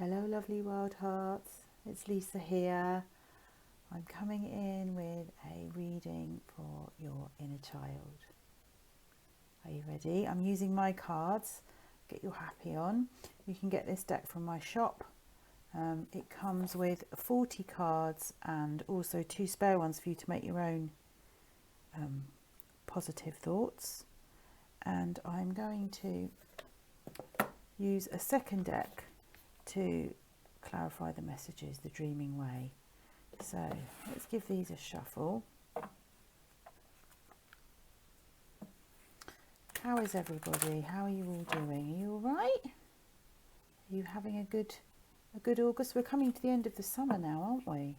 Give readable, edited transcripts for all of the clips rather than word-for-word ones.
Hello lovely wild hearts, it's Lisa here. I'm coming in with a reading for your inner child. Are you ready? I'm using my cards. Get your happy on. You can get this deck from my shop. It comes with 40 cards and also 2 spare ones for you to make your own positive thoughts. And I'm going to use a second deck to clarify the messages the dreaming way. So let's give these a shuffle. How is everybody? How are you all doing? Are you all right? Are you having a good August? We're coming to the end of the summer now, aren't we?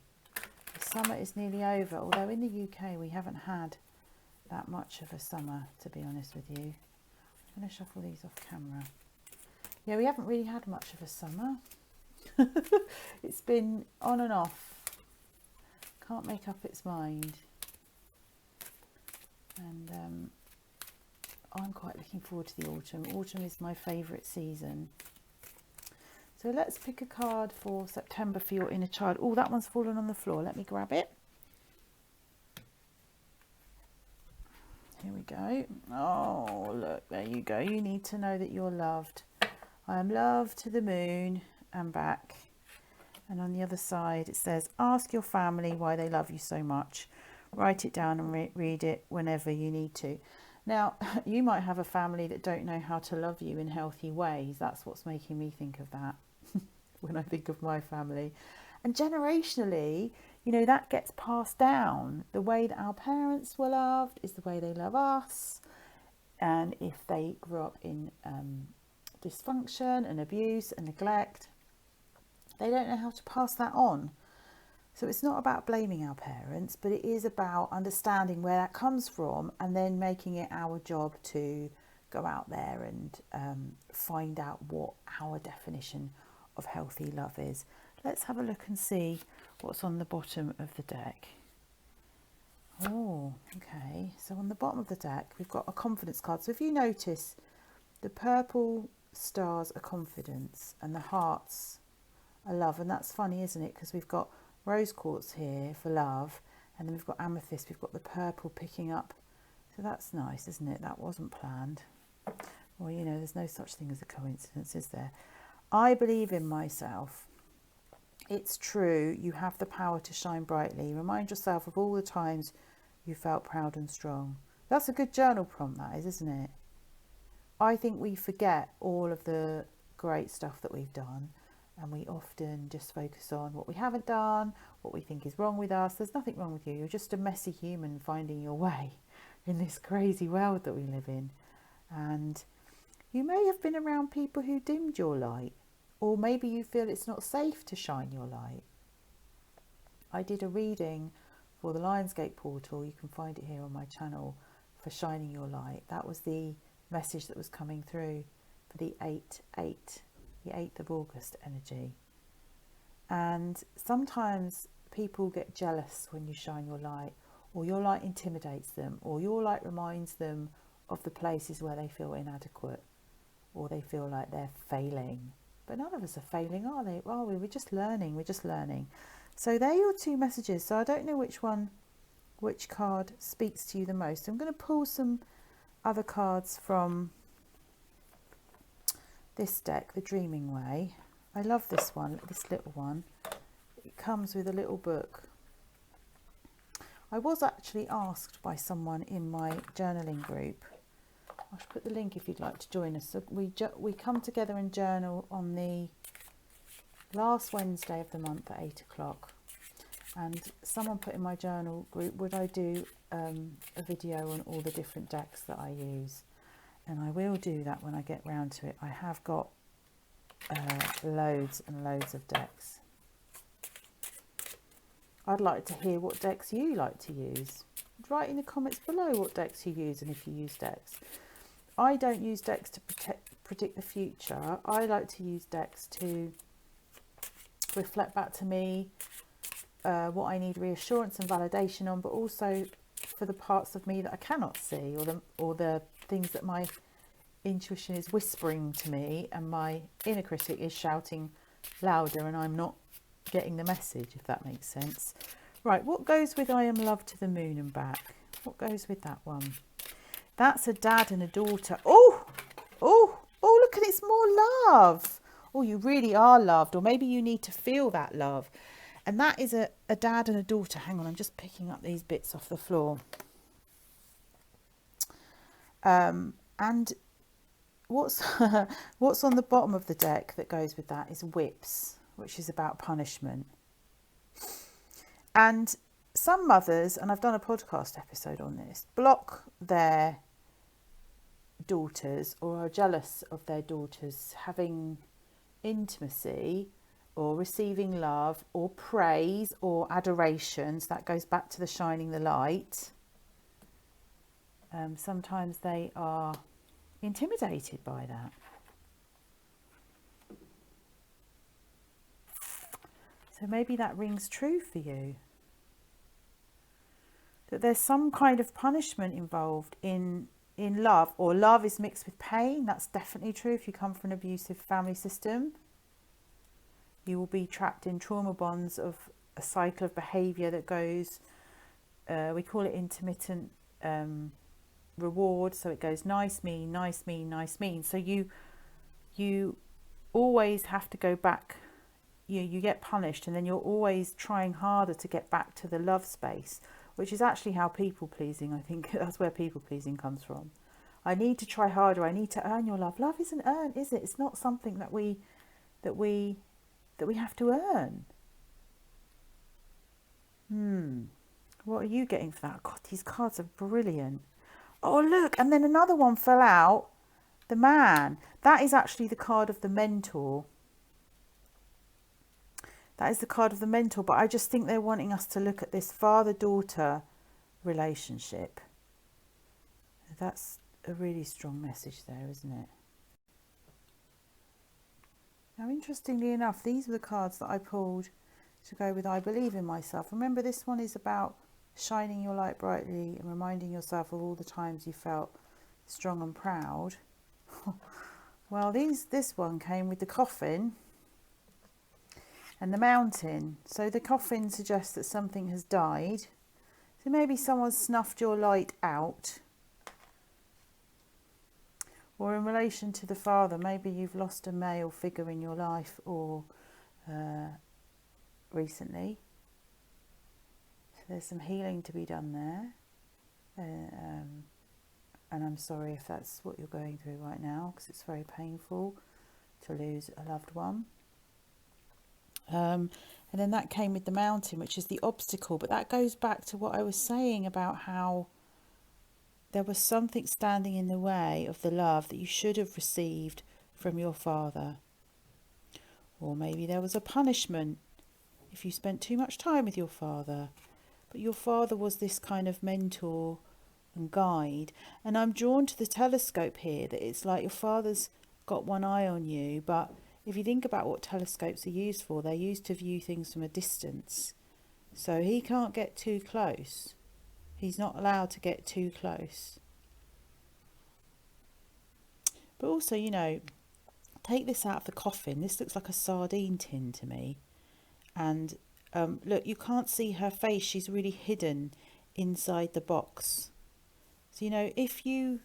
The summer is nearly over, although in the UK we haven't had that much of a summer, to be honest with you. I'm going to shuffle these off camera. Yeah, we haven't really had much of a summer. It's been on and off. Can't make up its mind. And I'm quite looking forward to the autumn. Autumn is my favourite season. So let's pick a card for September for your inner child. Oh, that one's fallen on the floor. Let me grab it. Here we go. Oh, look, there you go. You need to know that you're loved. I am loved to the moon and back. And on the other side it says, ask your family why they love you so much. Write it down and read it whenever you need to. Now, you might have a family that don't know how to love you in healthy ways. That's what's making me think of that when I think of my family. And generationally, you know, that gets passed down. The way that our parents were loved is the way they love us. And if they grew up in dysfunction and abuse and neglect, they don't know how to pass that on. So it's not about blaming our parents, but it is about understanding where that comes from and then making it our job to go out there and find out what our definition of healthy love is. Let's have a look and see what's on the bottom of the deck. Oh, okay. So on the bottom of the deck, we've got a confidence card. So if you notice, the purple stars are confidence and the hearts are love. And that's funny, isn't it? Because we've got rose quartz here for love, and then we've got amethyst, we've got the purple picking up. So that's nice, isn't it? That wasn't planned. Well, you know, there's no such thing as a coincidence, is there? I believe in myself. It's true. You have the power to shine brightly. Remind yourself of all the times you felt proud and strong. That's a good journal prompt, that is, isn't it? I think we forget all of the great stuff that we've done, and we often just focus on what we haven't done, what we think is wrong with us. There's nothing wrong with you. You're just a messy human finding your way in this crazy world that we live in. And you may have been around people who dimmed your light, or maybe you feel it's not safe to shine your light. I did a reading for the Lionsgate portal. You can find it here on my channel for shining your light. That was the message that was coming through for the 8/8. The 8th of August energy. And sometimes people get jealous when you shine your light, or your light intimidates them, or your light reminds them of the places where they feel inadequate, or they feel like they're failing. But none of us are failing, are they? Are we? We're just learning. So they're your 2 messages. So I don't know which card speaks to you the most. I'm going to pull some other cards from this deck, the Dreaming Way. I love this one, this little one. It comes with a little book. I was actually asked by someone in my journaling group. I should put the link if you'd like to join us. So we come together and journal on the last Wednesday of the month at 8 o'clock. And someone put in my journal group, would I do a video on all the different decks that I use? And I will do that when I get round to it. I have got loads and loads of decks. I'd like to hear what decks you like to use. Write in the comments below what decks you use and if you use decks. I don't use decks to predict the future. I like to use decks to reflect back to me what I need reassurance and validation on, but also for the parts of me that I cannot see, or the things that my intuition is whispering to me and my inner critic is shouting louder and I'm not getting the message, if that makes sense. Right, what goes with I am loved to the moon and back? What goes with that one? That's a dad and a daughter. Oh, look, and it's more love. Oh, you really are loved, or maybe you need to feel that love. And that is a dad and a daughter. Hang on, I'm just picking up these bits off the floor. And what's what's on the bottom of the deck that goes with that is whips, which is about punishment. And some mothers, and I've done a podcast episode on this, block their daughters or are jealous of their daughters having intimacy or receiving love or praise or adoration. So that goes back to the shining the light. Sometimes they are intimidated by that. So maybe that rings true for you. That there's some kind of punishment involved in love, or love is mixed with pain. That's definitely true if you come from an abusive family system. You will be trapped in trauma bonds of a cycle of behaviour that goes, we call it intermittent reward. So it goes nice, mean, nice, mean, nice, mean. So you always have to go back. You get punished, and then you're always trying harder to get back to the love space, which is actually how people pleasing, I think that's where people pleasing comes from. I need to try harder. I need to earn your love. Love isn't earned, is it? It's not something that we have to earn. What are you getting for that? God, these cards are brilliant. Oh, look, and then another one fell out. The man. That is actually the card of the mentor. That is the card of the mentor, but I just think they're wanting us to look at this father-daughter relationship. That's a really strong message there, isn't it? Now, interestingly enough, these were the cards that I pulled to go with I believe in myself. Remember, this one is about shining your light brightly and reminding yourself of all the times you felt strong and proud. Well, this one came with the coffin and the mountain. So the coffin suggests that something has died. So maybe someone snuffed your light out. Or in relation to the father, maybe you've lost a male figure in your life or recently. So there's some healing to be done there. And I'm sorry if that's what you're going through right now, because it's very painful to lose a loved one. And then that came with the mountain, which is the obstacle. But that goes back to what I was saying about how there was something standing in the way of the love that you should have received from your father. Or maybe there was a punishment if you spent too much time with your father. But your father was this kind of mentor and guide. And I'm drawn to the telescope here, that it's like your father's got one eye on you, but if you think about what telescopes are used for, they're used to view things from a distance. So he can't get too close. He's not allowed to get too close. But also, take this out of the coffin. This looks like a sardine tin to me. And look, you can't see her face. She's really hidden inside the box. So, if you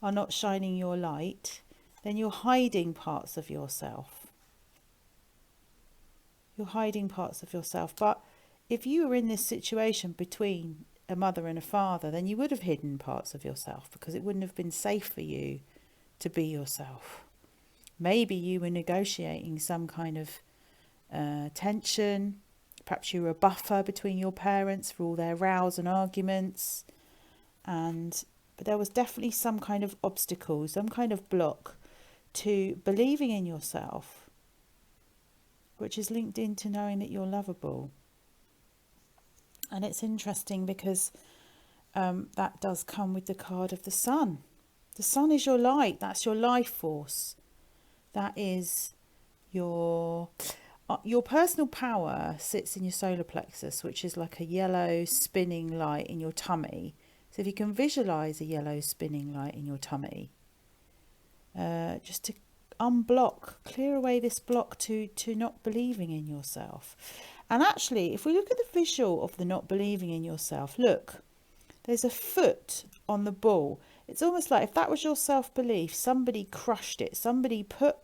are not shining your light, then you're hiding parts of yourself. You're hiding parts of yourself. But if you were in this situation between a mother and a father, then you would have hidden parts of yourself because it wouldn't have been safe for you to be yourself. Maybe you were negotiating some kind of tension. Perhaps you were a buffer between your parents for all their rows and arguments. But there was definitely some kind of obstacle, some kind of block to believing in yourself, which is linked into knowing that you're lovable. And it's interesting because that does come with the card of the sun. The sun is your light. That's your life force. That is your personal power sits in your solar plexus, which is like a yellow spinning light in your tummy. So if you can visualize a yellow spinning light in your tummy, just to unblock, clear away this block to not believing in yourself. And actually, if we look at the visual of the not believing in yourself, look, there's a foot on the ball. It's almost like if that was your self-belief, somebody crushed it, somebody put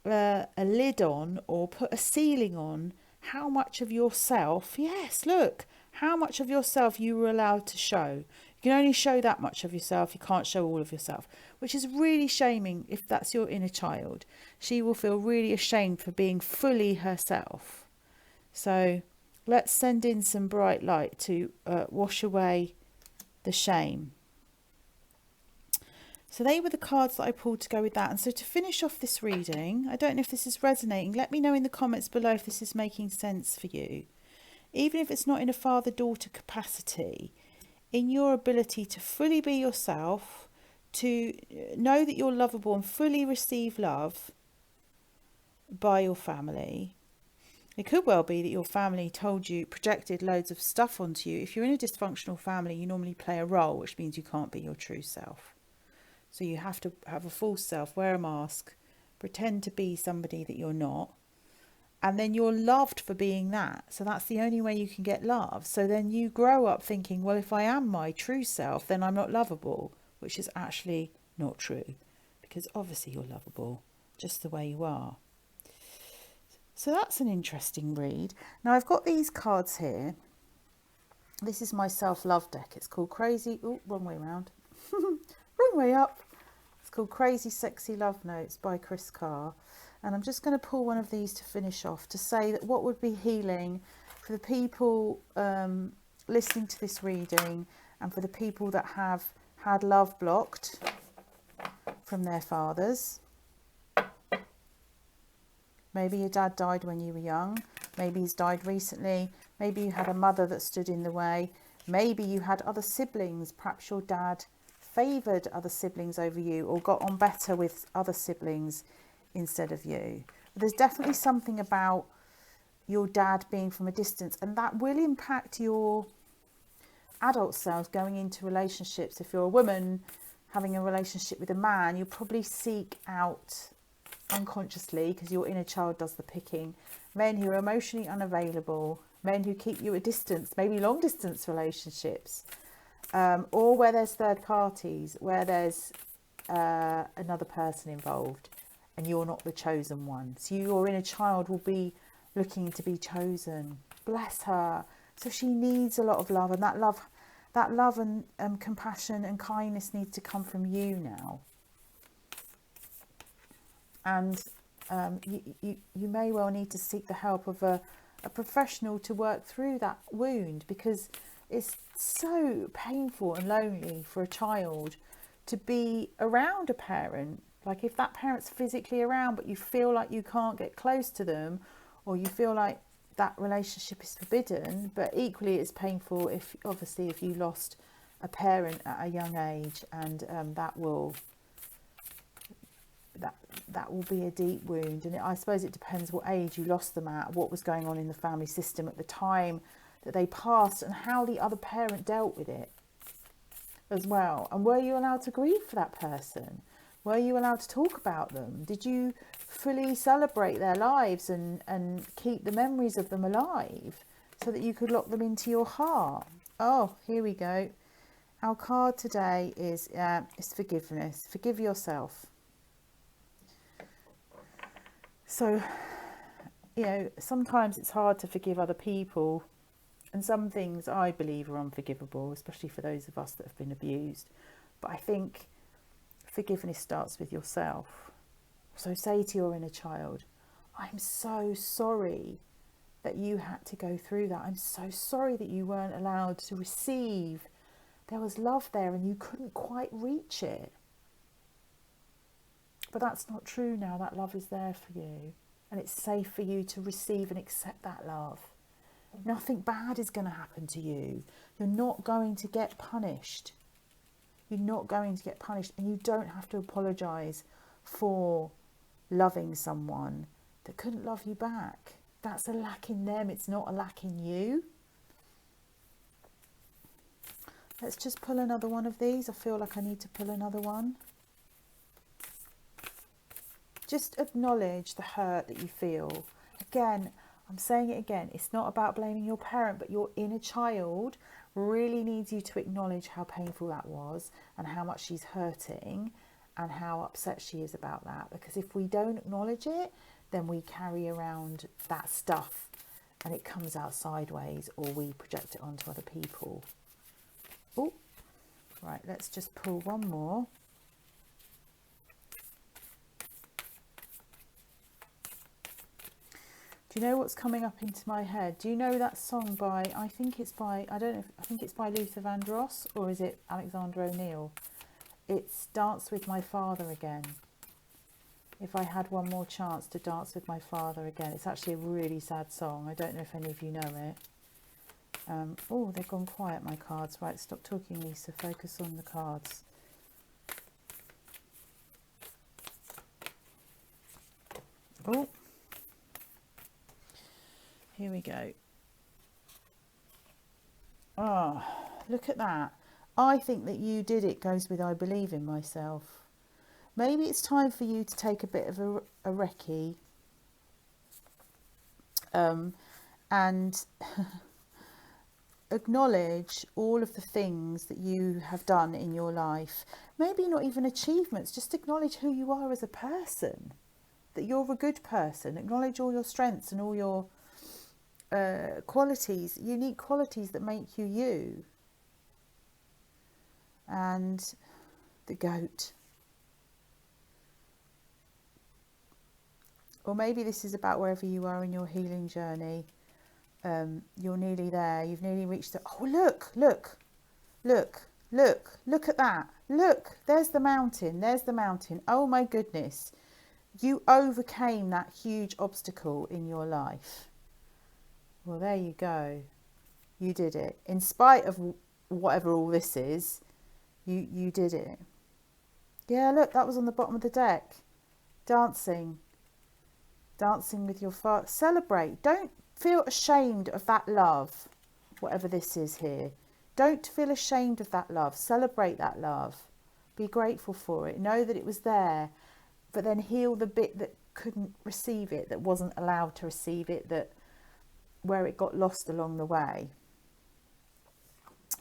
a lid on or put a ceiling on how much of yourself, yes, look, how much of yourself you were allowed to show. You can only show that much of yourself. You can't show all of yourself, which is really shaming. If that's your inner child, she will feel really ashamed for being fully herself. So let's send in some bright light to wash away the shame. So they were the cards that I pulled to go with that. And so to finish off this reading, I don't know if this is resonating. Let me know in the comments below if this is making sense for you. Even if it's not in a father-daughter capacity, in your ability to fully be yourself, to know that you're lovable and fully receive love by your family. It could well be that your family told you, projected loads of stuff onto you. If you're in a dysfunctional family, you normally play a role, which means you can't be your true self. So you have to have a false self, wear a mask, pretend to be somebody that you're not. And then you're loved for being that. So that's the only way you can get love. So then you grow up thinking, well, if I am my true self, then I'm not lovable, which is actually not true. Because obviously you're lovable, just the way you are. So that's an interesting read. Now I've got these cards here. This is my self-love deck. It's called Crazy... Oh, wrong way around. Wrong way up. It's called Crazy Sexy Love Notes by Chris Carr. And I'm just going to pull one of these to finish off, to say that what would be healing for the people listening to this reading, and for the people that have had love blocked from their fathers. Maybe your dad died when you were young. Maybe he's died recently. Maybe you had a mother that stood in the way. Maybe you had other siblings. Perhaps your dad favoured other siblings over you, or got on better with other siblings instead of you. But there's definitely something about your dad being from a distance, and that will impact your adult selves going into relationships. If you're a woman having a relationship with a man, you'll probably seek out unconsciously, because your inner child does the picking, men who are emotionally unavailable, men who keep you at distance, maybe long distance relationships, or where there's third parties, where there's another person involved and you're not the chosen one. So your inner child will be looking to be chosen. Bless her. So she needs a lot of love, and that love and compassion and kindness needs to come from you now. And you may well need to seek the help of a professional to work through that wound, because it's so painful and lonely for a child to be around a parent. Like if that parent's physically around, but you feel like you can't get close to them, or you feel like that relationship is forbidden. But equally it's painful if you lost a parent at a young age, and that will be a deep wound. And I suppose it depends what age you lost them at, what was going on in the family system at the time that they passed, and how the other parent dealt with it as well. And were you allowed to grieve for that person? Were you allowed to talk about them? Did you fully celebrate their lives and keep the memories of them alive so that you could lock them into your heart? Oh, here we go. Our card today is forgiveness. Forgive yourself. So, sometimes it's hard to forgive other people, and some things I believe are unforgivable, especially for those of us that have been abused. But I think forgiveness starts with yourself. So say to your inner child, I'm so sorry that you had to go through that. I'm so sorry that you weren't allowed to receive. There was love there and you couldn't quite reach it. But that's not true now. That love is there for you, and it's safe for you to receive and accept that love. Nothing bad is going to happen to you. You're not going to get punished. You're not going to get punished, and you don't have to apologise for loving someone that couldn't love you back. That's a lack in them. It's not a lack in you. Let's just pull another one of these. I feel like I need to pull another one. just acknowledge the hurt that you feel. Again, I'm saying it again, it's not about blaming your parent, but your inner child really needs you to acknowledge how painful that was and how much she's hurting and how upset she is about that. Because if we don't acknowledge it, then we carry around that stuff and it comes out sideways, or we project it onto other people. Oh, right, let's just pull one more. Do you know what's coming up into my head? Do you know that song by, I think it's by Luther Vandross, or is it Alexander O'Neill? It's Dance With My Father Again. If I had one more chance to dance with my father again. It's actually a really sad song. I don't know if any of you know it. Oh, they've gone quiet, my cards. Right, stop talking, Lisa. Focus on the cards. Oh, here we go. Oh, look at that. I think that you did it goes with I believe in myself. Maybe it's time for you to take a bit of a recce and acknowledge all of the things that you have done in your life. Maybe not even achievements, just acknowledge who you are as a person, that you're a good person. Acknowledge all your strengths and all your qualities, unique qualities that make you you. And the goat. Or maybe this is about wherever you are in your healing journey. You're nearly there. You've nearly reached the... Oh, look at that. Look, there's the mountain. There's the mountain. Oh, my goodness. You overcame that huge obstacle in your life. Well, there you go. You did it. In spite of whatever all this is, you did it. Yeah, look, that was on the bottom of the deck. Dancing with your father. Celebrate. Don't feel ashamed of that love, whatever this is here. Don't feel ashamed of that love. Celebrate that love. Be grateful for it. Know that it was there, but then heal the bit that couldn't receive it, that wasn't allowed to receive it, that where it got lost along the way.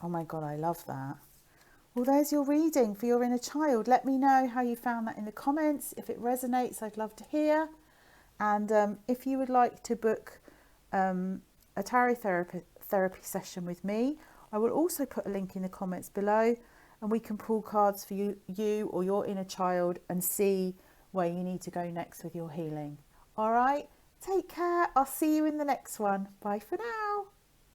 Oh my God, I love that. Well, there's your reading for your inner child. Let me know how you found that in the comments. If it resonates, I'd love to hear. And if you would like to book a tarot therapy session with me, I will also put a link in the comments below, and we can pull cards for you or your inner child and see where you need to go next with your healing. All right, take care. I'll see you in the next one. Bye for now.